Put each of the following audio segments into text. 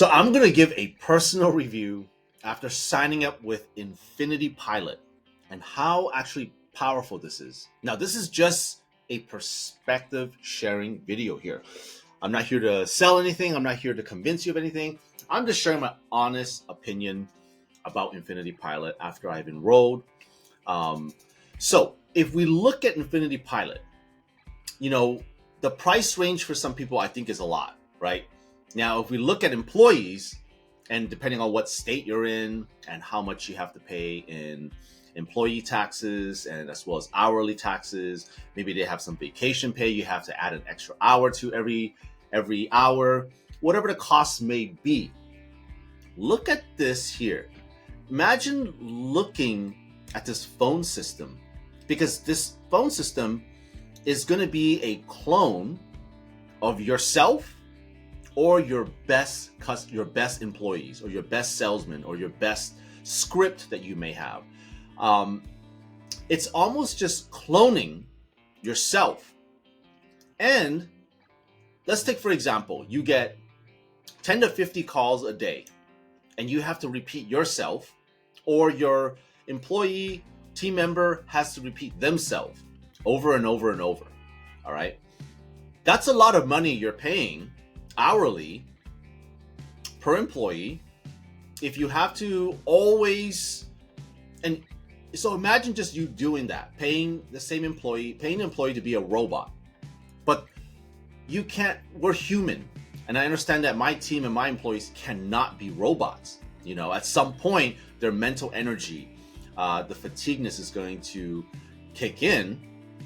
So I'm going to give a personal review after signing up with Infinity Pilot and how actually powerful this is. Now, this is just a perspective sharing video here. I'm not here to sell anything. I'm not here to convince you of anything. I'm just sharing my honest opinion about Infinity Pilot after I've enrolled. So if we look at Infinity Pilot, the price range for some people I think is a lot, right? Now, if we look at employees, and depending on what state you're in and how much you have to pay in employee taxes and as well as hourly taxes, maybe they have some vacation pay, you have to add an extra hour to every hour, whatever the cost may be. Look at this here. Imagine looking at this phone system, because this phone system is going to be a clone of yourself or your best employees or your best salesman or your best script that you may have. It's almost just cloning yourself. And let's take, for example, you get 10 to 50 calls a day and you have to repeat yourself, or your employee team member has to repeat themselves over and over and over. All right. That's a lot of money you're paying hourly per employee if you have to always. And so imagine just you doing that, paying the employee to be a robot. But you can't, we're human. And I understand that my team and my employees cannot be robots. At some point, their mental energy, the fatigueness is going to kick in.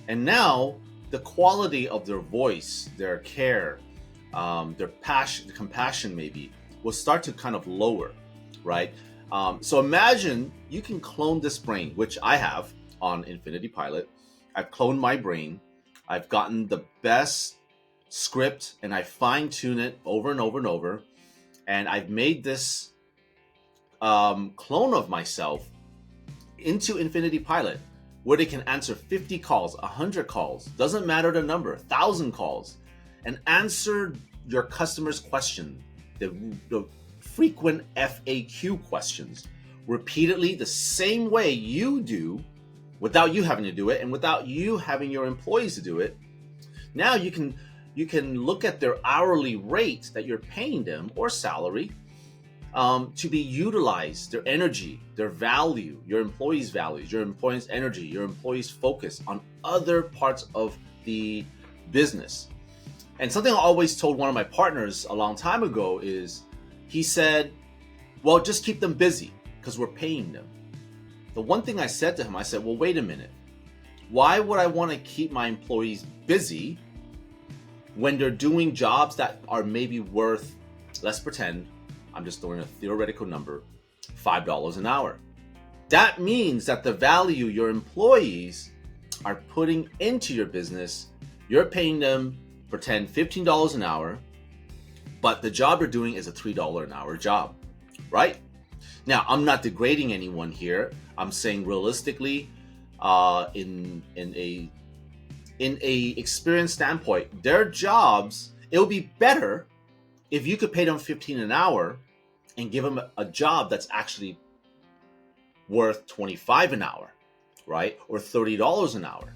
And now the quality of their voice, their care, their passion, compassion maybe, will start to kind of lower, right? So imagine you can clone this brain, which I have on Infinity Pilot. I've cloned my brain. I've gotten the best script and I fine-tune it over and over and over. And I've made this clone of myself into Infinity Pilot, where they can answer 50 calls, 100 calls, doesn't matter the number, 1,000 calls, and answer your customer's question, the frequent FAQ questions, repeatedly the same way you do, without you having to do it and without you having your employees to do it. Now you can look at their hourly rate that you're paying them, or salary, to be utilized, their energy, their value, your employees' values, your employees' energy, your employees' focus on other parts of the business. And something I always told one of my partners a long time ago is, he said, well, just keep them busy because we're paying them. The one thing I said to him, I said, well, wait a minute. Why would I want to keep my employees busy when they're doing jobs that are maybe worth, let's pretend, I'm just throwing a theoretical number, $5 an hour. That means that the value your employees are putting into your business, you're paying them, pretend, $15 an hour, but the job you're doing is a $3 an hour job, right? Now, I'm not degrading anyone here. I'm saying realistically, in a experience standpoint, their jobs, it would be better if you could pay them $15 an hour and give them a job that's actually worth $25 an hour, right? Or $30 an hour.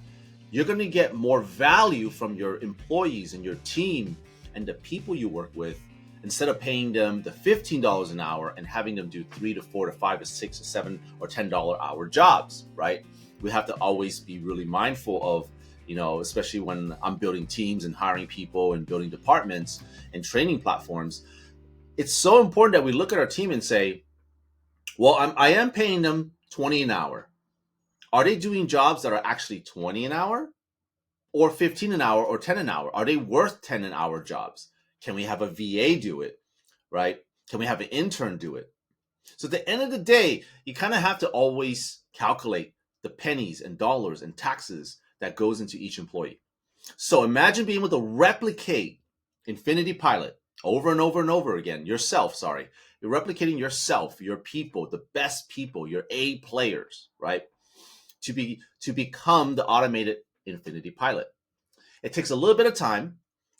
You're going to get more value from your employees and your team and the people you work with, instead of paying them the $15 an hour and having them do 3 to 4 to 5 to 6 to 7 or $10 hour jobs, right? We have to always be really mindful of, especially when I'm building teams and hiring people and building departments and training platforms. It's so important that we look at our team and say, well, I am paying them $20 an hour. Are they doing jobs that are actually $20 an hour or $15 an hour or $10 an hour? Are they worth $10 an hour jobs? Can we have a VA do it, right? Can we have an intern do it? So at the end of the day, you kind of have to always calculate the pennies and dollars and taxes that goes into each employee. So imagine being able to replicate Infinity Pilot over and over and over again, yourself, sorry. You're replicating yourself, your people, the best people, your A players, right? To become the automated Infinity Pilot. It takes a little bit of time,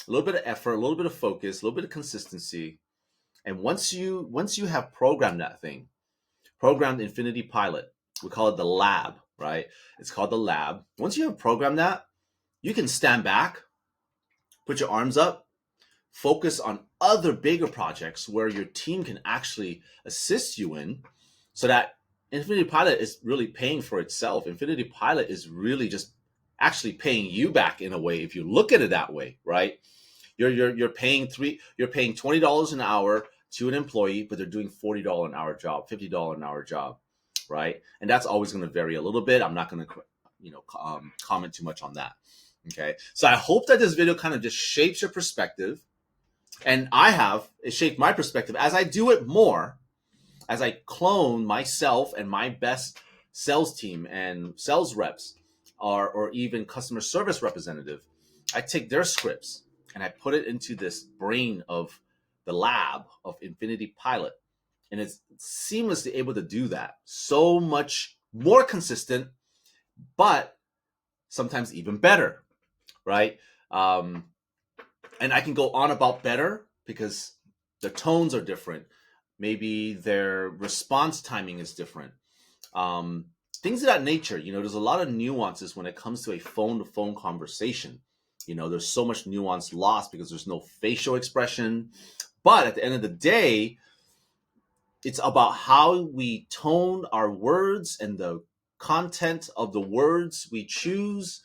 a little bit of effort, a little bit of focus, a little bit of consistency, And once you have programmed that thing, programmed Infinity Pilot, we call it the lab, right? It's called the lab. Once you have programmed that, you can stand back, put your arms up, focus on other bigger projects where your team can actually assist you in, so that Infinity Pilot is really paying for itself. Infinity Pilot is really just actually paying you back in a way, if you look at it that way, right? You're paying $20 an hour to an employee, but they're doing $40 an hour job, $50 an hour job, right? And that's always going to vary a little bit. I'm not going to comment too much on that. Okay, so I hope that this video kind of just shapes your perspective, and it shaped my perspective as I do it more, as I clone myself and my best sales team and sales reps, or even customer service representative. I take their scripts and I put it into this brain of the lab of Infinity Pilot. And it's seamlessly able to do that. So much more consistent, but sometimes even better, right? And I can go on about better because the tones are different. Maybe their response timing is different. Things of that nature. There's a lot of nuances when it comes to a phone-to-phone conversation. There's so much nuance lost because there's no facial expression. But at the end of the day, it's about how we tone our words and the content of the words we choose.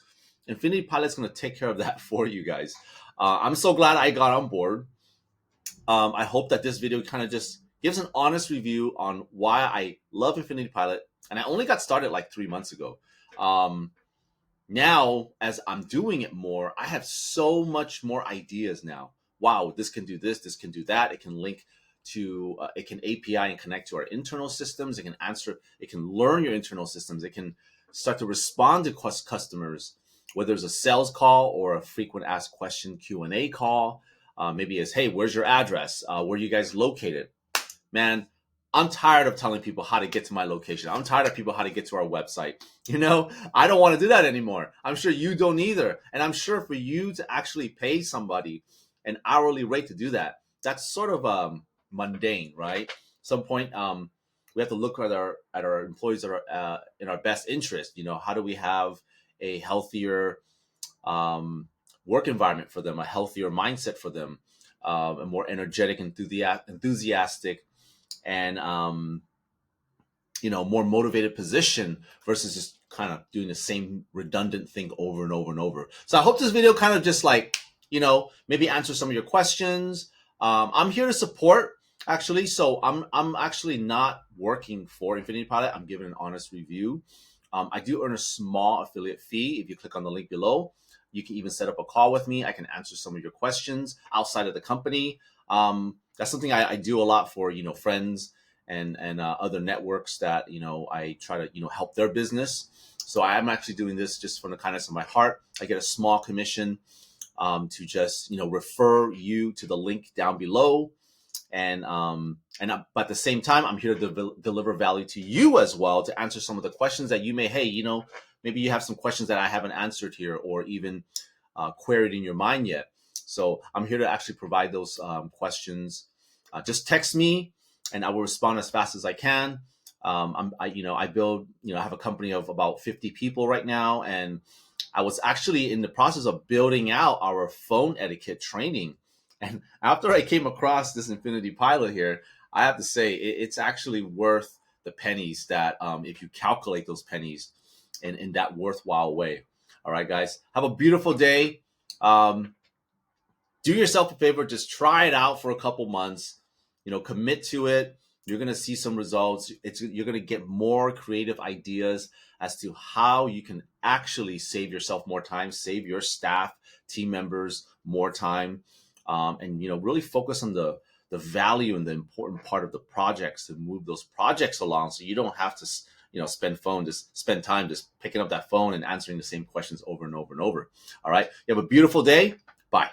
Infinity Pilot's going to take care of that for you guys. I'm so glad I got on board. I hope that this video kind of just gives an honest review on why I love Infinity Pilot. And I only got started like 3 months ago. Now, as I'm doing it more, I have so much more ideas now. Wow, this can do this can do that. It can link to, it can API and connect to our internal systems. It can learn your internal systems. It can start to respond to customers, whether it's a sales call or a frequent asked question Q&A call. Maybe it's, hey, where's your address? Where are you guys located? Man, I'm tired of telling people how to get to my location. I'm tired of people how to get to our website. I don't want to do that anymore. I'm sure you don't either. And I'm sure for you to actually pay somebody an hourly rate to do that, that's sort of mundane, right? Some point, we have to look at our employees that are in our best interest. How do we have a healthier work environment for them, a healthier mindset for them, a more energetic, enthusiastic, and more motivated position versus just kind of doing the same redundant thing over and over and over. So I hope this video kind of just maybe answer some of your questions. I'm here to support, actually. So I'm actually not working for Infinity Pilot. I'm giving an honest review. I do earn a small affiliate fee. If you click on the link below, you can even set up a call with me. I can answer some of your questions outside of the company. That's something I do a lot for, friends and other networks that, I try to, help their business. So I'm actually doing this just from the kindness of my heart. I get a small commission to just, refer you to the link down below. But at the same time, I'm here to deliver value to you as well, to answer some of the questions that you may, maybe you have some questions that I haven't answered here or even queried in your mind yet. So I'm here to actually provide those questions. Just text me and I will respond as fast as I can. I build, I have a company of about 50 people right now, and I was actually in the process of building out our phone etiquette training. And after I came across this Infinity Pilot here, I have to say it's actually worth the pennies that if you calculate those pennies in that worthwhile way. All right, guys, have a beautiful day. Do yourself a favor, just try it out for a couple months, commit to it. You're going to see some results. You're going to get more creative ideas as to how you can actually save yourself more time, save your staff, team members more time, and really focus on the value and the important part of the projects to move those projects along, so you don't have to spend time just picking up that phone and answering the same questions over and over and over. All right, you have a beautiful day. Bye.